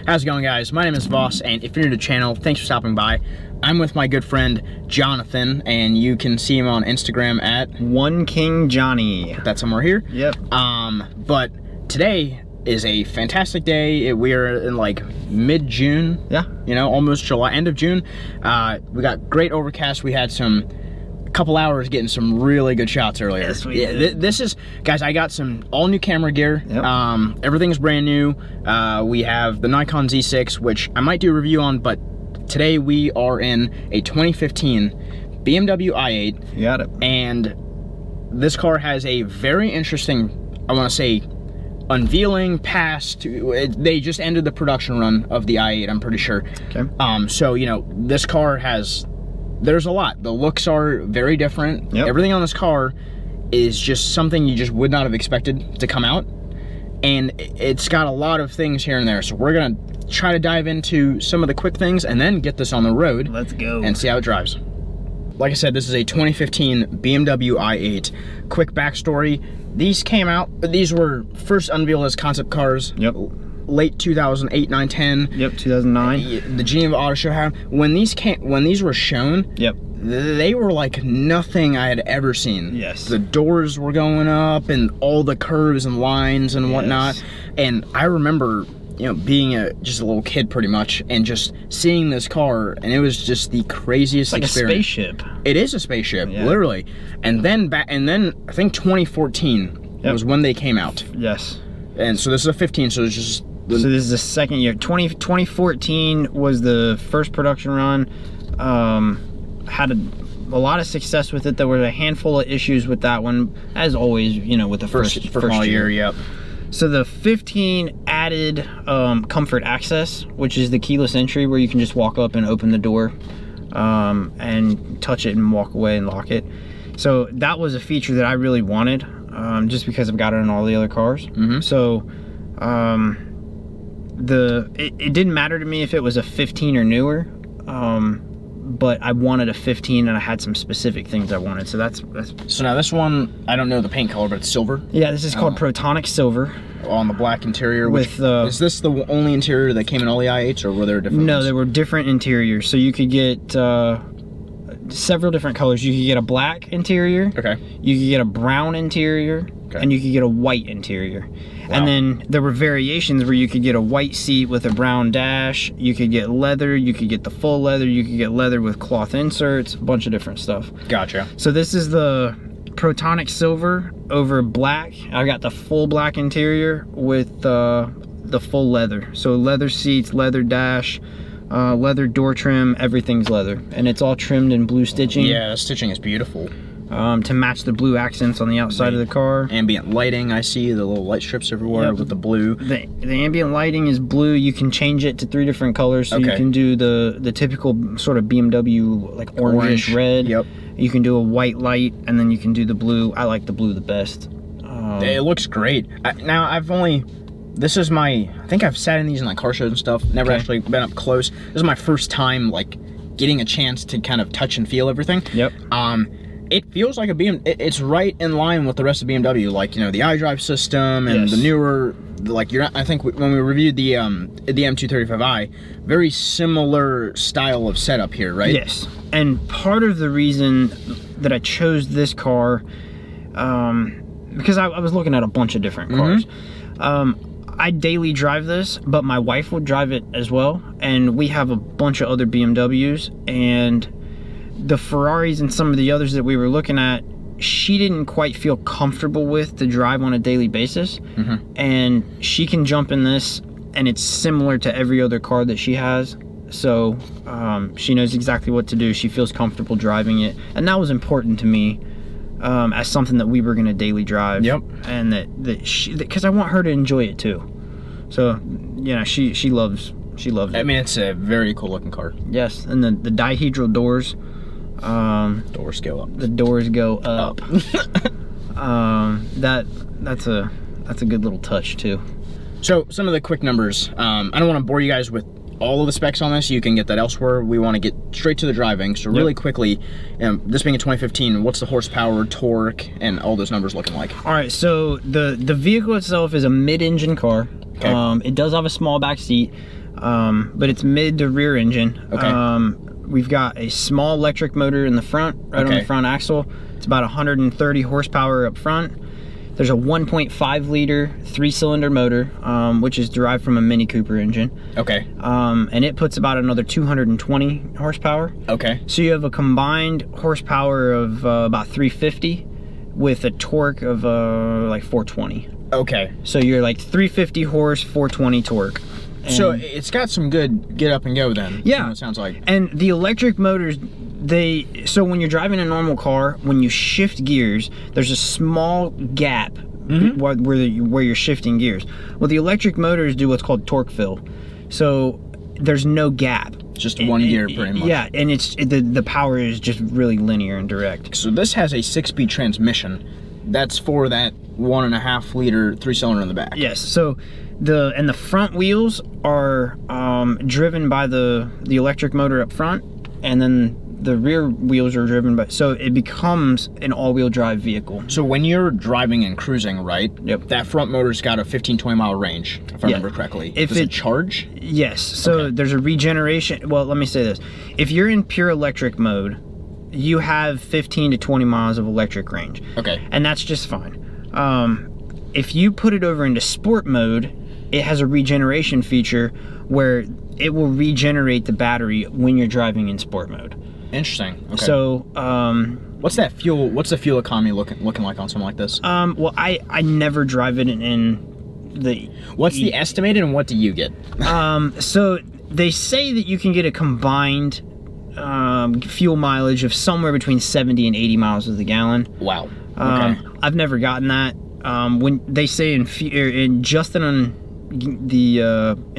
How's it going, guys? My name is Voss, and if you're new to the channel, thanks for stopping by. I'm with my good friend Jonathan, and you can see him on Instagram at One King Johnny. Put that somewhere here. Yep. But today is a fantastic day. We are in like mid-June. Yeah. You know, almost July, end of June. We got great overcast. We had a couple hours getting some really good shots earlier. Yes, we did. This is, guys, I got some all new camera gear. Yep. Everything's brand new. We have the Nikon Z6, which I might do a review on, but today we are in a 2015 BMW i8. You got it. And this car has a very interesting, I want to say, unveiling past. They just ended the production run of the i8, I'm pretty sure. Okay. So, you know, this car has, there's a lot. The looks are very different. Yep. Everything on this car is just something you just would not have expected to come out. And it's got a lot of things here and there. So we're gonna try to dive into some of the quick things and then get this on the road. Let's go. And see how it drives. Like I said, this is a 2015 BMW i8. Quick backstory. These came out, these were first unveiled as concept cars. Yep. Late 2008, 9, 10. Yep, 2009. The Geneva Auto Show had. When these were shown, Yep. they were like nothing I had ever seen. Yes. The doors were going up and all the curves and lines and whatnot. And I remember, you know, being just a little kid pretty much and just seeing this car, and it was just the craziest It's like experience. a spaceship. It is a spaceship, Yeah. literally. And then I think 2014 was when they came out. Yes. And so this is a 15, so it's just So this is the second year. 2014 was the first production run. Had a lot of success with it. There were a handful of issues with that one, as always, you know, with the first model year. Yep. So the 15 added comfort access, which is the keyless entry where you can just walk up and open the door and touch it and walk away and lock it. So that was a feature that I really wanted, just because I've got it on all the other cars. Mm-hmm. So it didn't matter to me if it was a 15 or newer, but I wanted a 15 and I had some specific things I wanted. So that's So now this one, I don't know the paint color, but it's silver. Yeah, this is called Protonic Silver. On the black interior. With is this the only interior that came in all the i8s, or were there different No, ones? there were different interiors. So you could get several different colors. You could get a black interior. Okay. You could get a brown interior. Okay. And you could get a white interior. Wow. And then there were variations where you could get a white seat with a brown dash. You could get leather. You could get the full leather. You could get leather with cloth inserts. A bunch of different stuff. Gotcha. So this is the Protonic Silver over black. I got the full black interior with the full leather. So leather seats, leather dash, leather door trim, everything's leather. And it's all trimmed in blue stitching. Yeah, the stitching is beautiful. To match the blue accents on the outside of the car. Ambient lighting, I see the little light strips everywhere with the blue. The ambient lighting is blue. You can change it to 3 different colors. So you can do the typical sort of BMW like orange red. Yep. You can do a white light, and then you can do the blue. I like the blue the best. It looks great. This is I think I've sat in these in like car shows and stuff. Never actually been up close. This is my first time like getting a chance to kind of touch and feel everything. Yep. It feels like a BMW. It's right in line with the rest of BMW, like, you know, the iDrive system and the newer, like, I think when we reviewed the M235i, very similar style of setup here, right? Yes. And part of the reason that I chose this car, because I was looking at a bunch of different cars. I daily drive this, but my wife would drive it as well, and we have a bunch of other BMWs, and the Ferraris and some of the others that we were looking at, she didn't quite feel comfortable with to drive on a daily basis. And she can jump in this, and it's similar to every other car that she has. So she knows exactly what to do. She feels comfortable driving it, and that was important to me as something that we were going to daily drive. Yep. And because I want her to enjoy it too. So you know, she loves it. I mean, it's a very cool looking car. Yes, and the dihedral doors. Doors go up. The doors go up. That's a good little touch too. So some of the quick numbers. I don't want to bore you guys with all of the specs on this. You can get that elsewhere. We want to get straight to the driving. So really quickly, this being a 2015, what's the horsepower, torque, and all those numbers looking like? All right, so the vehicle itself is a mid-engine car. Okay. It does have a small back seat, but it's mid to rear engine. Okay. We've got a small electric motor in the front, right on the front axle. It's about 130 horsepower up front. There's a 1.5 liter 3-cylinder motor, which is derived from a Mini Cooper engine. Okay. And it puts about another 220 horsepower. Okay. So you have a combined horsepower of about 350 with a torque of like 420. Okay. So you're like 350 horse, 420 torque. And so it's got some good get up and go then. Yeah. It sounds like. And the electric motors, so when you're driving a normal car, when you shift gears, there's a small gap where you're shifting gears. Well, the electric motors do what's called torque fill. So there's no gap. Just one gear pretty much. Yeah, and it's the power is just really linear and direct. So this has a 6-speed transmission. That's for that 1.5 liter 3-cylinder in the back. Yes. So the front wheels are driven by the electric motor up front, and then the rear wheels are driven by, so it becomes an all-wheel drive vehicle. So when you're driving and cruising, right? Yep. That front motor's got a 15-20 mile range, if I remember correctly. Does it charge? Yes. So there's a regeneration. Well, let me say this: if you're in pure electric mode, you have 15 to 20 miles of electric range. Okay. And that's just fine. If you put it over into sport mode, it has a regeneration feature where it will regenerate the battery when you're driving in sport mode. Interesting. Okay. So, what's that fuel? What's the fuel economy looking like on something like this? Well, I never drive it in the. What's the estimated, and what do you get? So they say that you can get a combined fuel mileage of somewhere between 70 and 80 miles to the gallon. Wow. Okay. I've never gotten that. When they say in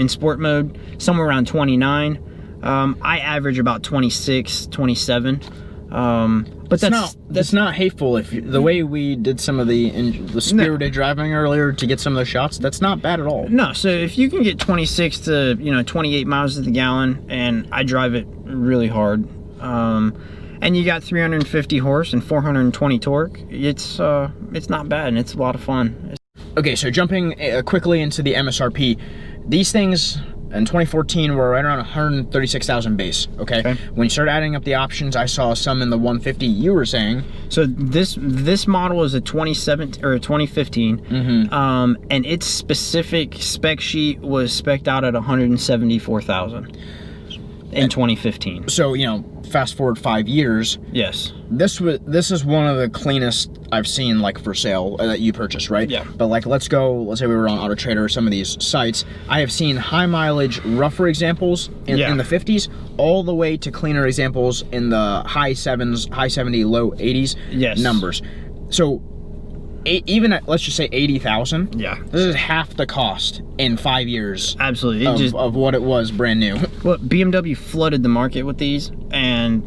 sport mode, somewhere around 29. I average about 26, 27. But that's not hateful. If the way we did some of the spirited driving earlier to get some of those shots, that's not bad at all. No, so if you can get 26 to 28 miles to the gallon, and I drive it really hard, and you got 350 horse and 420 torque, it's not bad, and it's a lot of fun. Okay, so jumping quickly into the MSRP, these things in 2014 were right around 136,000 base. Okay. When you start adding up the options, I saw some in the 150. You were saying. So this model is a 2017 or a 2015, and its specific spec sheet was spec'd out at 174,000 in 2015. So fast forward 5 years. Yes. This is one of the cleanest I've seen, like, for sale that you purchased, right? Yeah. But like, let's say we were on Auto Trader or some of these sites. I have seen high mileage, rougher examples in the 50s, all the way to cleaner examples in the high 70, low 80s numbers. So even at, let's just say 80,000. Yeah. This is half the cost in 5 years. Absolutely. Of what it was brand new. Well, BMW flooded the market with these, and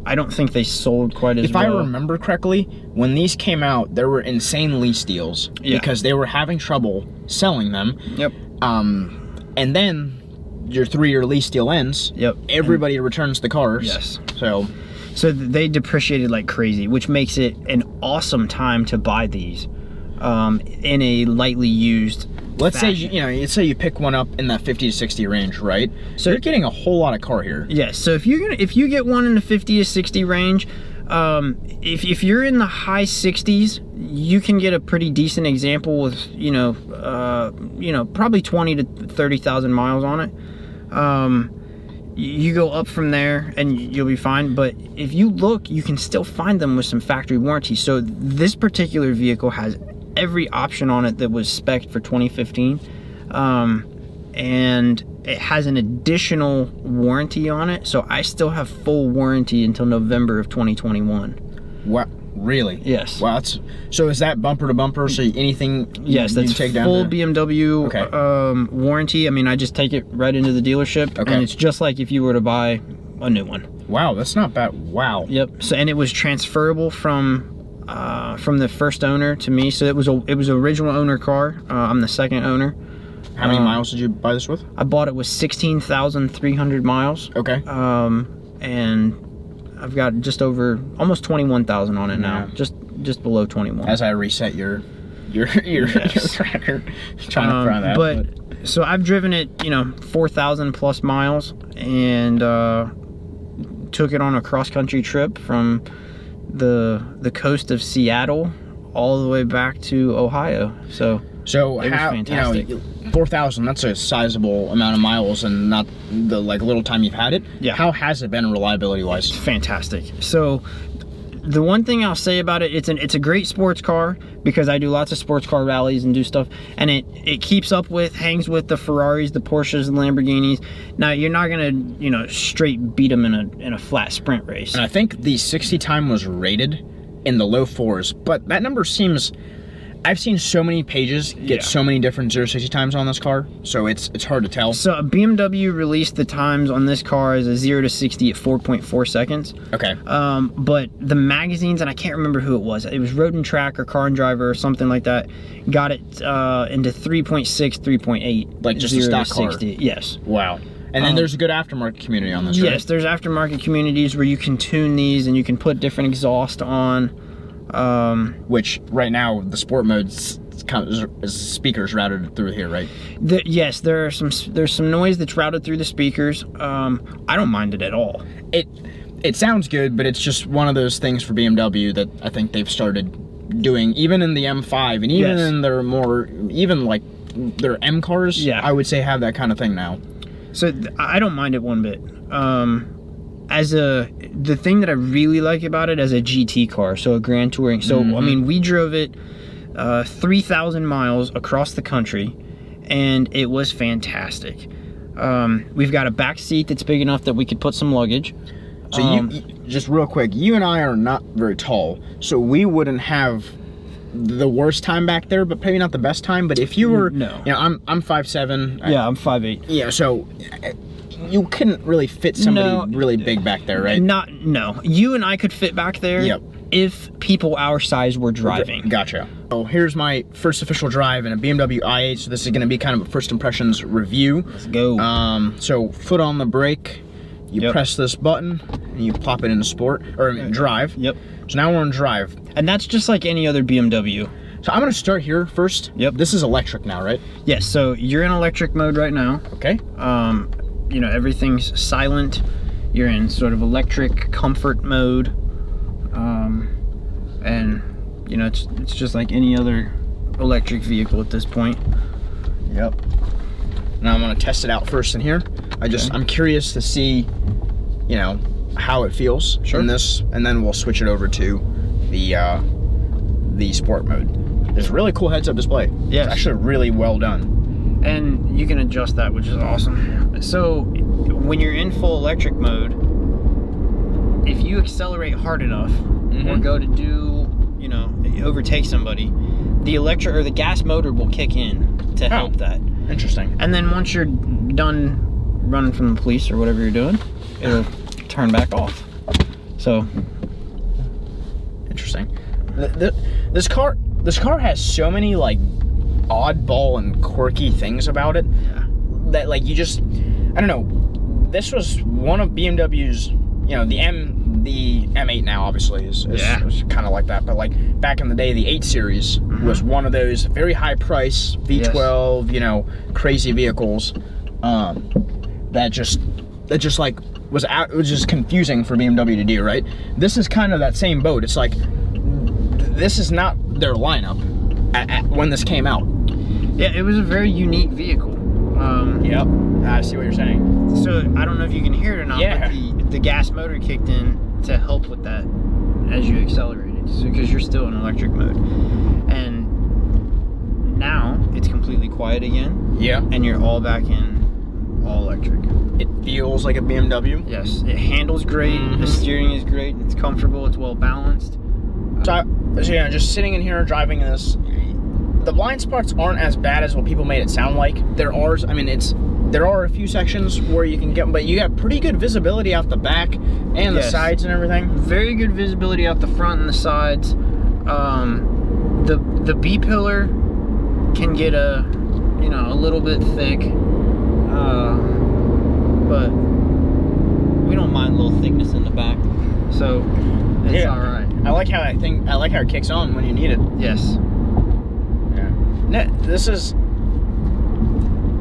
I don't think they sold quite as well. If I remember correctly, when these came out, there were insane lease deals because they were having trouble selling them. Yep. And then your 3-year lease deal ends. Yep. Everybody returns the cars. Yes. So they depreciated like crazy, which makes it an awesome time to buy these in a lightly used Let's say you pick one up in that 50 to 60 range, right? So you're getting a whole lot of car here. Yes. So if you get one in the 50 to 60 range, if you're in the high 60s, you can get a pretty decent example with probably 20 to 30,000 miles on it. You go up from there and you'll be fine, but if you look, you can still find them with some factory warranty. So this particular vehicle has every option on it that was spec'd for 2015, and it has an additional warranty on it, so I still have full warranty until November of 2021. What? Really? Yes. Wow. So is that bumper to bumper? So anything? Yes, that's take down full BMW warranty. I mean, I just take it right into the dealership, and it's just like if you were to buy a new one. Wow, that's not bad. Wow. Yep. So, and it was transferable from the first owner to me. So it was original owner car. I'm the second owner. How many miles did you buy this with? I bought it with 16,300 miles. Okay. And I've got just over almost 21,000 on it now. Just below 21. As I reset your tracker, trying to find that. But so I've driven it, 4,000 plus miles, and took it on a cross country trip from the coast of Seattle all the way back to Ohio. So it was fantastic. 4,000, that's a sizable amount of miles, and not the little time you've had it. Yeah. How has it been reliability wise? Fantastic. So the one thing I'll say about it, it's a great sports car, because I do lots of sports car rallies and do stuff, and it hangs with the Ferraris, the Porsches, and Lamborghinis. Now you're not gonna straight beat them in a flat sprint race. And I think the 60 time was rated in the low 4s, but that number seems. I've seen so many pages get so many different 0-60 times on this car, so it's hard to tell. So BMW released the times on this car as a 0-60 at 4.4 seconds. Okay. But the magazines, and I can't remember who it was Road and Track or Car and Driver or something like that, got it into 3.6, 3.8. Like just a stock car? Yes. Wow. And then there's a good aftermarket community on this, right? Yes, there's aftermarket communities where you can tune these and you can put different exhaust on. Which right now the sport mode is speakers routed through here, right? Yes, there's some noise that's routed through the speakers. I don't mind it at all. It sounds good, but it's just one of those things for BMW that I think they've started doing, even in the M5 and even in their their M cars. Yeah, I would say have that kind of thing now. So I don't mind it one bit. The thing that I really like about it as a GT car, so a Grand Touring. So I mean, we drove it 3,000 miles across the country, and it was fantastic. We've got a back seat that's big enough that we could put some luggage. So you just real quick, you and I are not very tall, so we wouldn't have the worst time back there, but maybe not the best time. But if you were, I'm 5'7". Yeah, I'm 5'8". Yeah, so you couldn't really fit somebody really big back there, right? No. You and I could fit back there if people our size were driving. Gotcha. So here's my first official drive in a BMW i8, so this is going to be kind of a first impressions review. Let's go. So foot on the brake, you press this button, and you pop it into sport, or drive. Yep. So now we're in drive. And that's just like any other BMW. So I'm going to start here first. Yep. This is electric now, right? Yes, so you're in electric mode right now. Okay. Everything's silent. You're in sort of electric comfort mode, and it's just like any other electric vehicle at this point. Yep. Now I'm gonna test it out first in here. I'm curious to see, how it feels in this, and then we'll switch it over to the sport mode. There's a really cool heads-up display. Yeah, it's actually really well done. And you can adjust that, which is awesome. So when you're in full electric mode, if you accelerate hard enough or go to do, overtake somebody, the electric or the gas motor will kick in to help that. Interesting. And then once you're done running from the police or whatever you're doing, it'll turn back off. So interesting. This car has so many oddball and quirky things about it that I don't know, this was one of BMW's, the M8 now obviously is kind of like that, but back in the day the 8 Series was one of those very high price V12 crazy vehicles that just was just confusing for BMW to do, right? This is kind of that same boat. It's this is not their lineup when this came out. Yeah, it was a very unique vehicle. Yep, I see what you're saying. So I don't know if you can hear it or not, but the gas motor kicked in to help with that as you accelerated, because you're still in electric mode. And now it's completely quiet again. Yeah. And you're all back in all electric. It feels like a BMW. Yes, it handles great. The steering is great. It's comfortable. It's well balanced. So just sitting in here driving this, the blind spots aren't as bad as what people made it sound like. There are a few sections where you can get, but you got pretty good visibility out the back and the sides and everything. Very good visibility out the front and the sides. The B pillar can get you know, a little bit thick, but we don't mind a little thickness in the back, so it's all right. I like how it kicks on when you need it. Yes. Yeah.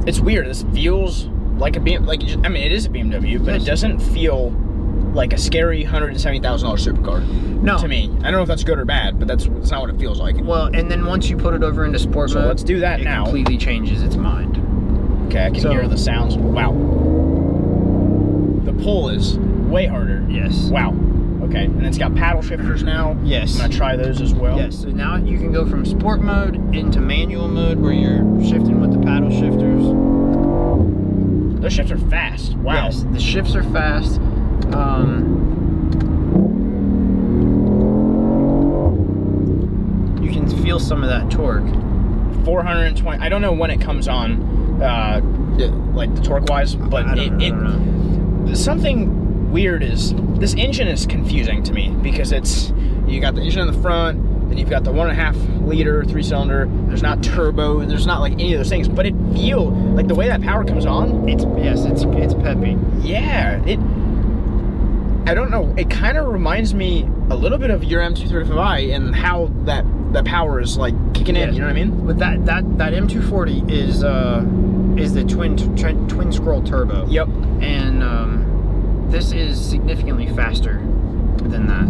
It's weird. This feels like a BMW. I mean, it is a BMW, but it doesn't feel like a scary $170,000 supercar. No. To me, I don't know if that's good or bad, but that's not what it feels like. Well, and then once you put it over into sport mode, let's do that now. It completely changes its mind. Okay, I can hear the sounds. Wow. The pull is way harder. Yes. Wow. Okay, and it's got paddle shifters now. Yes. I'm gonna try those as well. Yes, so now you can go from sport mode into manual mode where you're shifting with the paddle shifters. Those shifts are fast. Wow. Yes, the shifts are fast. You can feel some of that torque. 420. I don't know when it comes on, like the torque wise, but I don't know. Something weird is this engine is confusing to me because you got the engine in the front, then you've got the 1.5 liter 3-cylinder. There's not turbo. There's not like any of those things, but it feels like the way that power comes on. It's peppy. Yeah. I don't know. It kind of reminds me a little bit of your M235i and how that power is like kicking in. You know what I mean? But that M240 is the twin scroll turbo. Yep. And this is significantly faster than that.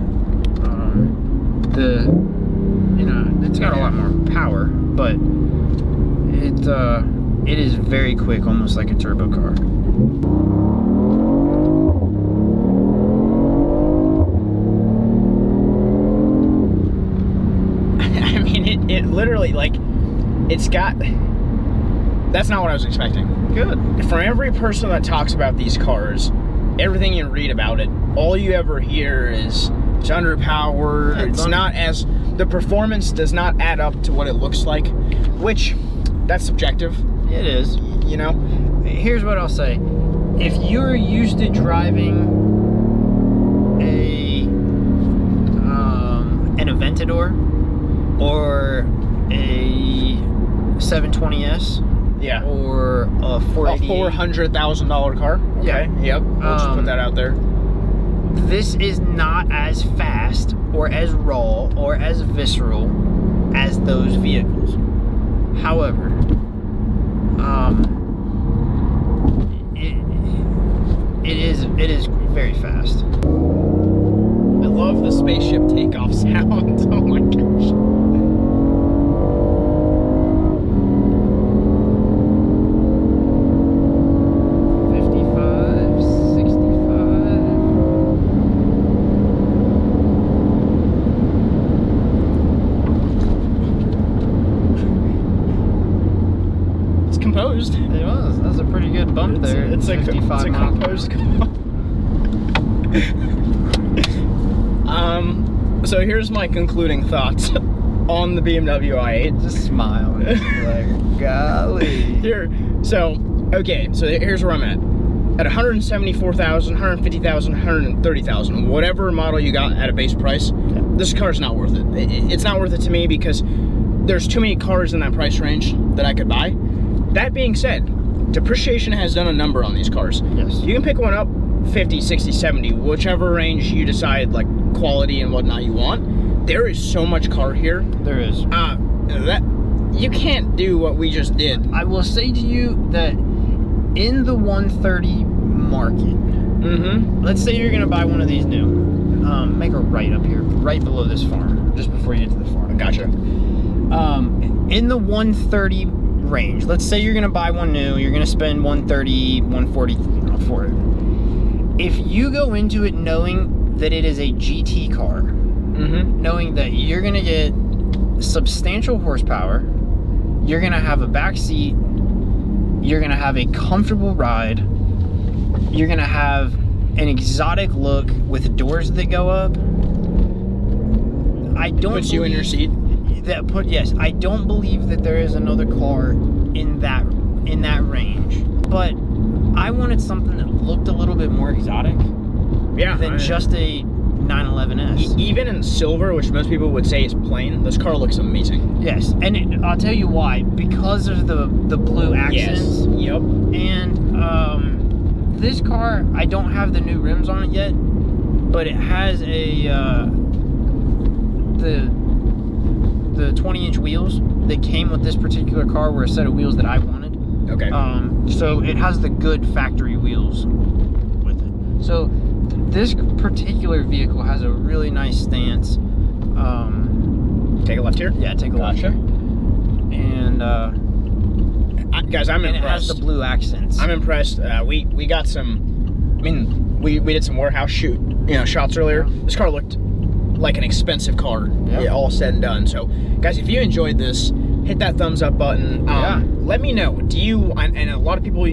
It's got a lot more power, but it is very quick, almost like a turbo car. I mean, it literally, like, it's got... That's not what I was expecting. Good. From every person that talks about these cars, everything you read about it, all you ever hear is it's underpowered. Yeah, it's not as... The performance does not add up to what it looks like, which, that's subjective. It is. You know? Here's what I'll say. If you're used to driving an Aventador or a 720S, yeah, or a $400,000 car. Okay. Yeah. Yep. We'll just put that out there. This is not as fast or as raw or as visceral as those vehicles. However, it is very fast. I love the spaceship takeoff sound. Oh my gosh. Composed. It was. That was a pretty good bump there. It's a composed call. So here's my concluding thoughts on the BMW i8. Just smile. Like, golly. So here's where I'm at. At 174,000, 150,000, 130,000, whatever model you got at a base price, this car's not worth it. It's not worth it to me because there's too many cars in that price range that I could buy. That being said, Depreciation has done a number on these cars. Yes. You can pick one up 50, 60, 70, whichever range you decide, like quality and whatnot you want. There is so much car here. There is. That you can't do what we just did. I will say to you that in the 130 market, let's say you're gonna buy one of these new. Make a right up here, right below this farm, just before you get to the farm. Gotcha. In the 130 range, let's say you're gonna buy one new, you're gonna spend 130, 140 for it. If you go into it knowing that it is a GT car, knowing that you're gonna get substantial horsepower, you're gonna have a back seat, you're gonna have a comfortable ride, you're gonna have an exotic look with doors that go up. I don't Puts you in your seat. Yes, I don't believe that there is another car in that range. But I wanted something that looked a little bit more exotic. Yeah. Than just a 911S. Even in silver, which most people would say is plain, this car looks amazing. Yes, and I'll tell you why. Because of the blue accents. Yes. Yep. And this car, I don't have the new rims on it yet, but it has a the 20-inch wheels that came with this particular car were a set of wheels that I wanted. Okay. So it has the good factory wheels with it. So this particular vehicle has a really nice stance. Take a left here. Yeah, take a left here. And guys, I'm impressed. It has the blue accents. I'm impressed. We got some. I mean, we did some warehouse shots earlier. This car looked like an expensive car. Yeah. All said and done. So, guys, if you enjoyed this, hit that thumbs up button. Let me know. Do you? And a lot of people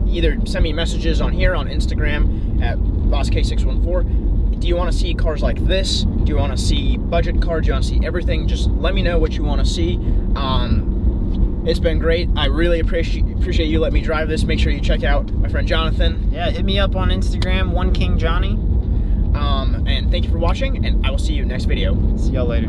either send me messages on here on Instagram at BossK614. Do you want to see cars like this? Do you want to see budget cars? Do you want to see everything? Just let me know what you want to see. It's been great. I really appreciate you letting me drive this. Make sure you check out my friend Jonathan. Yeah, hit me up on Instagram, OneKingJohnny. And thank you for watching, and I will see you next video. See y'all later.